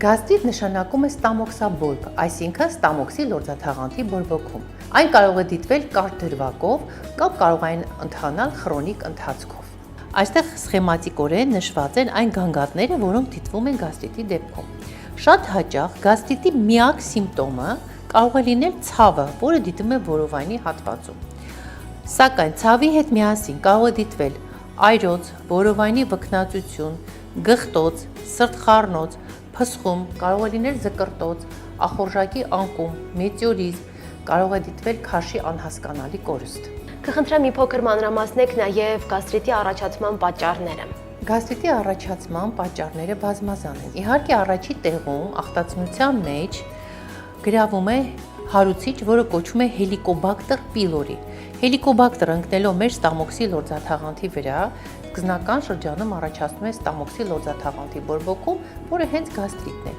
Գաստրիտ նշանակում է ստամոքսաբորբ, այսինքն ստամոքսի լորձաթաղանթի բորբոքում։ Այն կարող է դիտվել կարճ դրվագով կամ կարող է ընթանալ խրոնիկ ընթացքով։ Այստեղ սխեմատիկորեն նշված են այն գանգատները, որոնք դիտվում են գաստրիտի դեպքում։ Շատ հաճախ գաստրիտի միակ սիմպտոմը կարող է լինել ցավը, որը դիտվում է որովայնի հատվածում։ Սակայն ցավի հետ միասին կարող է դիտվել այրոց, որովայնի վքնածություն, գղտոց, սրտխառնոց, փսխում, կարող է լինել զկրտոց, ախորժակի անկում, մեծիորիզմ, կարող է դիտվել քաշի անհասկանալի կորուստ։ Կխնդրեմ մի փոքր մանրամասնեք նաև գաստրիտի առաջացման պատճառները։ Գաստրիտի առաջացման պատճառները բազմազան են։ Իհարկե առաջի տեղում ախտացնության մեջ գրավում է հարուցիչ, որը կոչվում է հելիկոբակտեր պիլորի։ Հելիկոբակտերը ընկնելով մեր ստամոքսի լորձաթաղանթի վրա, սկզբնական շրջանում առաջացնում է ստամոքսի լորձաթաղանթի բորբոքում, որը հենց գաստրիտն է։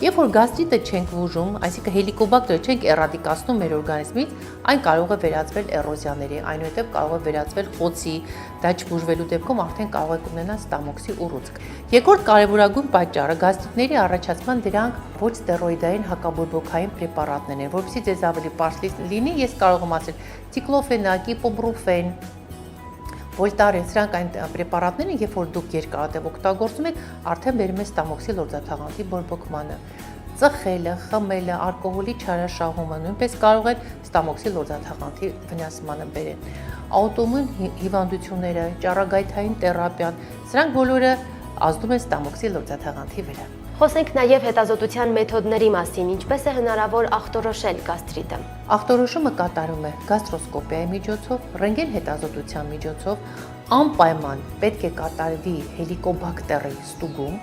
Երբ որ գաստրիտը չենք բուժում, այսինքն հելիկոբակտերը չենք էրադիկացնում մեր օրգանիզմից, այն կարող է վերածվել էրոզիաների, այնուհետև կարող է վերածվել խոցի, դա չբուժվելու դեպքում արդեն կարող է ունենալ ստամոքսի ուռուցք։ Երկրորդ կարևորագույն պատճառը գաստրիտների առաջացման դրանք ոչ ստերոիդային հակաբորբոքային պրեպարատներն են, որովհետեւ ձեզ ավելի պարզ լինի, ես կարող եմ ասել ցիկլոֆենակ, իպոբրուֆեն, Վոլտարեն, սրանք այն պրեպարատներ են, երբ որ դուք երկարատև օգտագործում եք, արդեն բերում է ստամոքսի լորձաթաղանթի բորբոքմանը։ Ծխելը, խմելը, ալկոհոլի չարաշահումը նույնպես կարող են ստամոքսի լորձաթաղանթի վնասմանը բերել։ Աուտոիմուն հիվանդությունները, ճառագայթային թերապիան, սրանք բոլորը ազդում են ստամոքսի լորձաթաղանթի վրա։ Խոսենք նաև հետազոտության մեթոդների մասին, ինչպես է հնարավոր ախտորոշել գաստրիտը։ Ախտորոշումը կատարում է գաստրոսկոպիայի միջոցով, ռենտգեն հետազոտության միջոցով, անպայման պետք է կատարվի հելիկոբակտերի ստուգում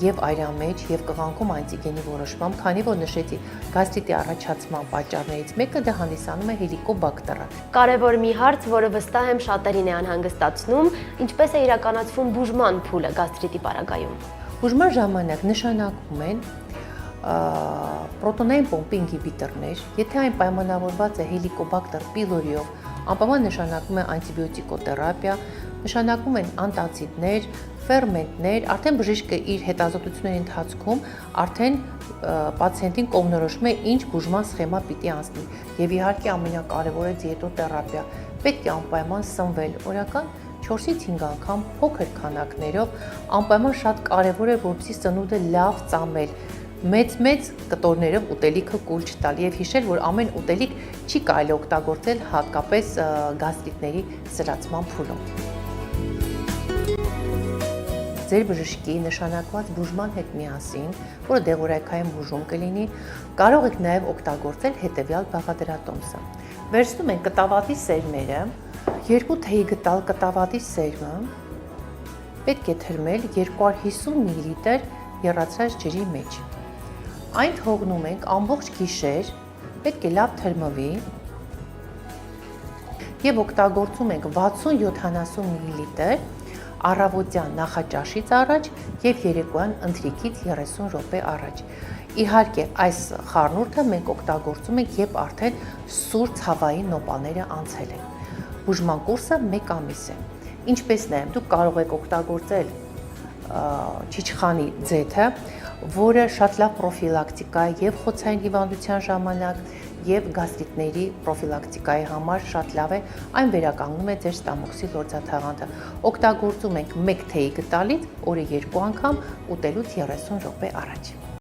եւ այրամեջ եւ կղանքում անտիգենի որոշմամբ, քանի որ նշեցի, գաստրիտի առաջացման պատճառներից մեկը դա հանդիսանում է հելիկոբակտերը։ Կարևոր մի հարց, որը վստահ եմ շատերին է անհանգստացնում, ինչպես է իրականացվում բուժման փուլը գաստրիտի պարագայում։ Բուժման ժամանակ նշանակվում են պրոտոնային պոմպի ինհիբիտորներ, եթե այն պայմանավորված է հելիկոբակտեր պիլորիով, անպայման նշանակվում է անտիբիոտիկոթերապիա, նշանակվում են անտացիդներ, ֆերմենտներ, արդեն բժիշկը իր հետազոտությունների ընթացքում արդեն պացիենտին կողմնորոշում է ինչ բուժման սխեմա պիտի անցնի եւ իհարկե ամենակարևորը դիետոթերապիա, պետք է անպայման սնվել, օրական 4-ից 5 անգամ փոքր քանակներով, անպայման շատ կարևոր է, որպեսզի սնունդը լավ ծամել, մեծ կտորներով ուտելիքը կուլ չտալ եւ հիշել, որ ամեն ուտելիք չի կարելի օգտագործել հատկապես գաստրիտների սրացման փուլում։ Ձեր բժշկի նշանակված բուժման հետ միասին, որը դեղորայքային բուժում կլինի, կարող եք նաև օգտագործել հետևյալ բաղադրատոմսը։ Վերցնում ենք կտավատի սերմերը, 2 թեյի գտալ կտավատի սերմը, պետք է թրմել 250 մլ եռացրած ջրի մեջ։ Այն թողնում ենք ամբողջ գիշեր, պետք է լավ թրմվի եւ օգտագործում ենք 60-70 մլ առավոտյան նախաճաշից առաջ եւ երեկոյան ընթրիքից 30 րոպե առաջ։ Իհարկե, այս խառնուրդը մենք օգտագործում ենք, երբ արդեն սուր ցավային նոպաները անցել են։ Բուժման կուրսը 1 ամիս է։ Ինչպես նաև դուք կարող եք օգտագործել չիչխանի ձեթը, որը շատ լավ պրոֆիլակտիկա է եւ խոցային հիվանդության ժամանակ եւ գաստրիտների պրոֆիլակտիկայի համար շատ լավ է, այն վերականգնում է ձեր ստամոքսի լորձաթաղանթը։ Օգտագործում ենք 1 թեյի գտալից օրը 2 անգամ ուտելուց 30 րոպե առաջ։